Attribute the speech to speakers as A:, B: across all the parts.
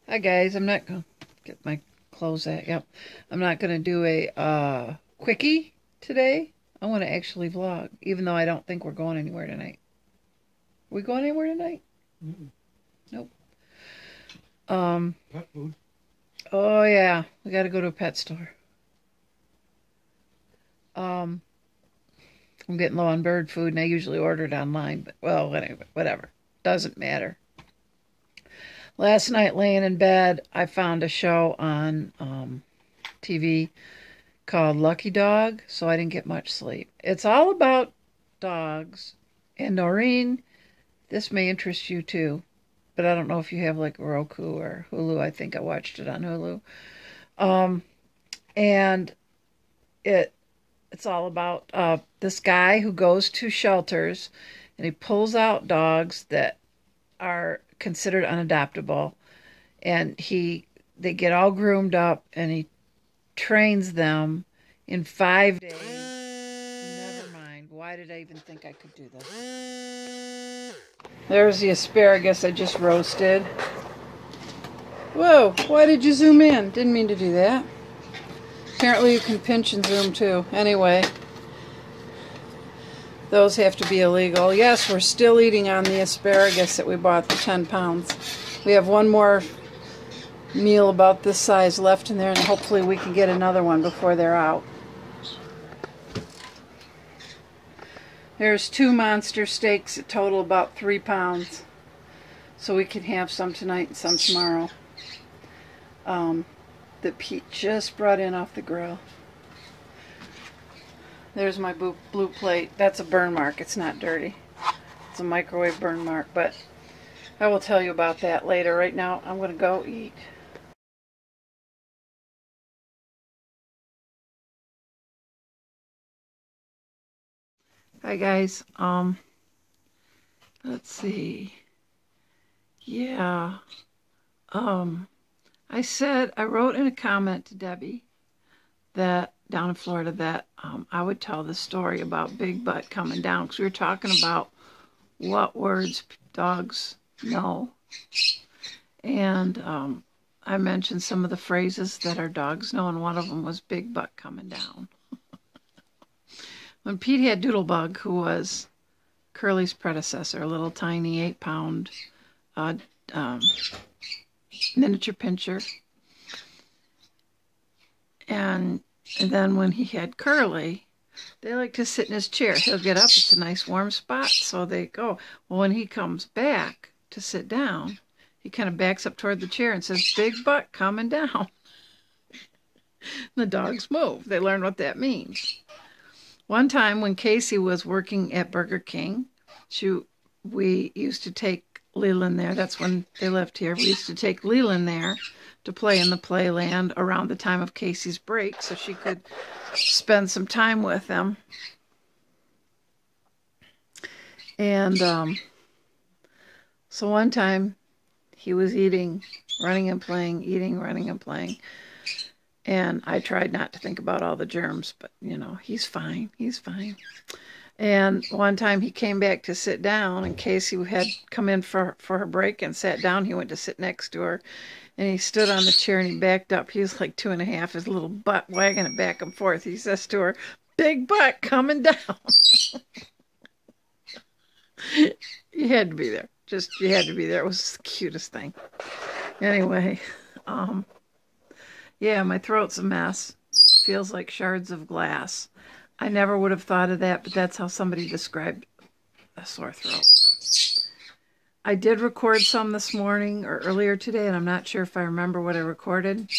A: Hi guys, I'm not gonna get my clothes at. Yep, I'm not gonna do a quickie today. I want to actually vlog, even though I don't think we're going anywhere tonight. Are we going anywhere tonight?
B: Mm-mm.
A: Nope.
B: Pet food.
A: Oh yeah, we got to go to a pet store. Um, I'm getting low on bird food, and I usually order it online. But well, whatever. Doesn't matter. Last night, laying in bed, I found a show on TV called Lucky Dog, so I didn't get much sleep. It's all about dogs. And Noreen, this may interest you too, but I don't know if you have like Roku or Hulu. I think I watched it on Hulu. Um, and it it's all about this guy who goes to shelters and he pulls out dogs that are considered unadoptable, and they get all groomed up and he trains them in 5 days. Never mind. Why did I even think I could do this? There's the asparagus I just roasted. Whoa, why did you zoom in? Didn't mean to do that. Apparently you can pinch and zoom too. Anyway, those have to be illegal. Yes, we're still eating on the asparagus that we bought, the 10 pounds. We have one more meal about this size left in there, and hopefully we can get another one before they're out. There's 2 monster steaks that total about 3 pounds. So we can have some tonight and some tomorrow. That Pete just brought in off the grill. There's my blue plate. That's a burn mark. It's not dirty. It's a microwave burn mark, but I will tell you about that later. Right now, I'm going to go eat. Hi guys. Let's see. Yeah. I wrote in a comment to Debbie that down in Florida that I would tell the story about Big Butt coming down, because we were talking about what words dogs know, and I mentioned some of the phrases that our dogs know, and one of them was Big Butt coming down. When Pete had Doodlebug, who was Curly's predecessor, a little tiny 8-pound miniature pinscher, and then when he had Curly, they like to sit in his chair. He'll get up. It's a nice warm spot. So they go. Well, when he comes back to sit down, he kind of backs up toward the chair and says, Big Butt coming down. The dogs move. They learn what that means. One time when Casey was working at Burger King, we used to take Leland there. That's when they left here. We used to take Leland there to play in the playland around the time of Casey's break so she could spend some time with them. And so one time he was eating, running and playing, eating, running and playing. And I tried not to think about all the germs, but you know, he's fine. He's fine. And one time he came back to sit down, and Casey had come in for her break and sat down. He went to sit next to her, and he stood on the chair and he backed up. He was like 2.5, his little butt wagging it back and forth. He says to her, Big Butt coming down. You had to be there. You had to be there. It was the cutest thing. Anyway, yeah, my throat's a mess. Feels like shards of glass. I never would have thought of that, but that's how somebody described a sore throat. I did record some this morning or earlier today, and I'm not sure if I remember what I recorded,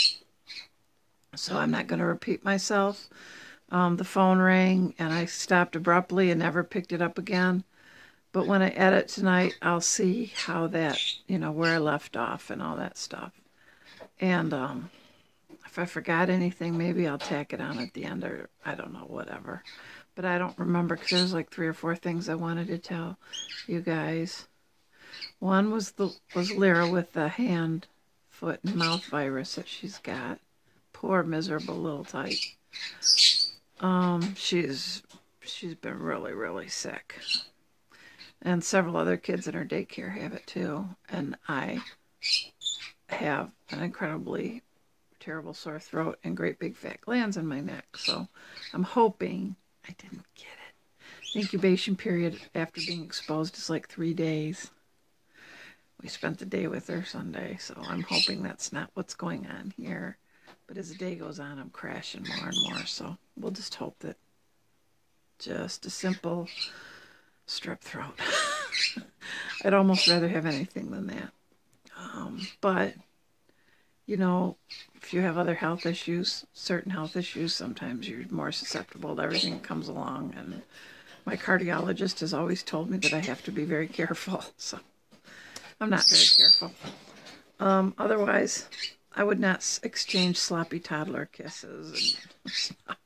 A: so I'm not going to repeat myself. The phone rang, and I stopped abruptly and never picked it up again. But when I edit tonight, I'll see how that, where I left off and all that stuff. And if I forgot anything, maybe I'll tack it on at the end, or I don't know, whatever. But I don't remember, because there's like 3 or 4 things I wanted to tell you guys. One was Lyra with the hand, foot, and mouth virus that she's got. Poor, miserable little type. She's been really, really sick. And several other kids in her daycare have it too. And I have an incredibly terrible sore throat and great big fat glands in my neck. So I'm hoping I didn't get it. The incubation period after being exposed is like 3 days. We spent the day with her Sunday, so I'm hoping that's not what's going on here. But as the day goes on, I'm crashing more and more, so we'll just hope that just a simple strep throat. I'd almost rather have anything than that. But, you know, if you have other health issues, certain health issues, sometimes you're more susceptible to everything that comes along. And my cardiologist has always told me that I have to be very careful, so I'm not very careful. Otherwise, I would not exchange sloppy toddler kisses and stuff.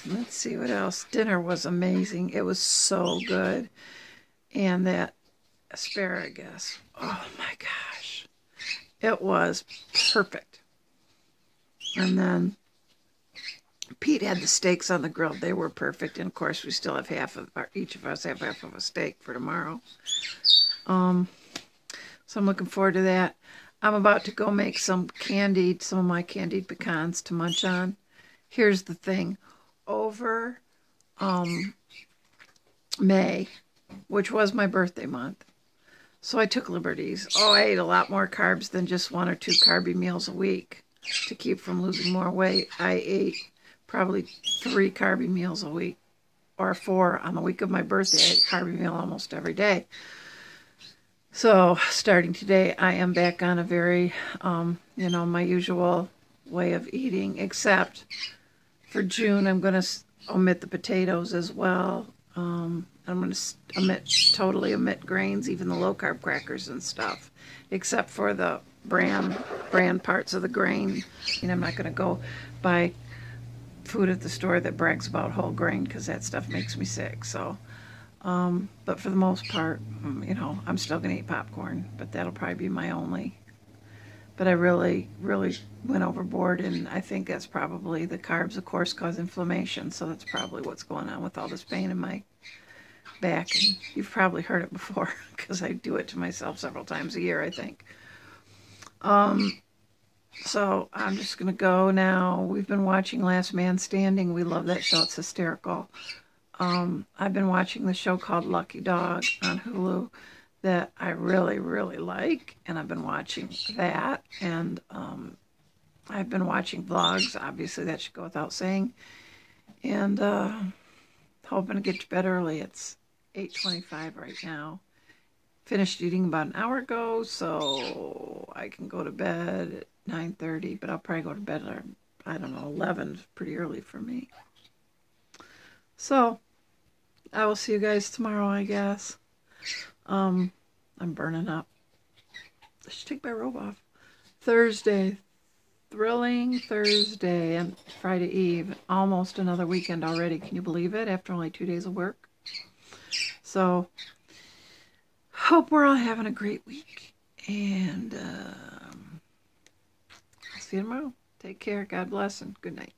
A: Let's see what else. Dinner was amazing. It was so good. And that asparagus, oh my gosh, it was perfect. And then Pete had the steaks on the grill. They were perfect. And of course, we still have each of us have half of a steak for tomorrow. So I'm looking forward to that. I'm about to go make some of my candied pecans to munch on. Here's the thing. Over May, which was my birthday month, so I took liberties. Oh, I ate a lot more carbs than just 1 or 2 carby meals a week to keep from losing more weight. I ate probably 3 carby meals a week, or 4 on the week of my birthday. I ate a carby meal almost every day. So starting today, I am back on a very, my usual way of eating, except for June, I'm going to omit the potatoes as well. I'm going to totally omit grains, even the low-carb crackers and stuff, except for the bran parts of the grain. I'm not going to go buy food at the store that brags about whole grain, because that stuff makes me sick. So, but for the most part, I'm still going to eat popcorn, but that'll probably be my only. But I really, really went overboard, and I think that's probably the carbs, of course, cause inflammation. So that's probably what's going on with all this pain in my back. And you've probably heard it before, because I do it to myself several times a year, I think. So I'm just going to go now. We've been watching Last Man Standing. We love that show. It's hysterical. I've been watching the show called Lucky Dog on Hulu that I really, really like, and I've been watching that, and I've been watching vlogs. Obviously, that should go without saying, and hoping to get to bed early. It's 8:25 right now. Finished eating about an hour ago, so I can go to bed at 9:30, but I'll probably go to bed at, I don't know, 11, pretty early for me. So, I will see you guys tomorrow, I guess. I'm burning up. I should take my robe off. Thursday. Thrilling Thursday and Friday Eve. Almost another weekend already. Can you believe it? After only 2 days of work. So, hope we're all having a great week. And I'll see you tomorrow. Take care. God bless and good night.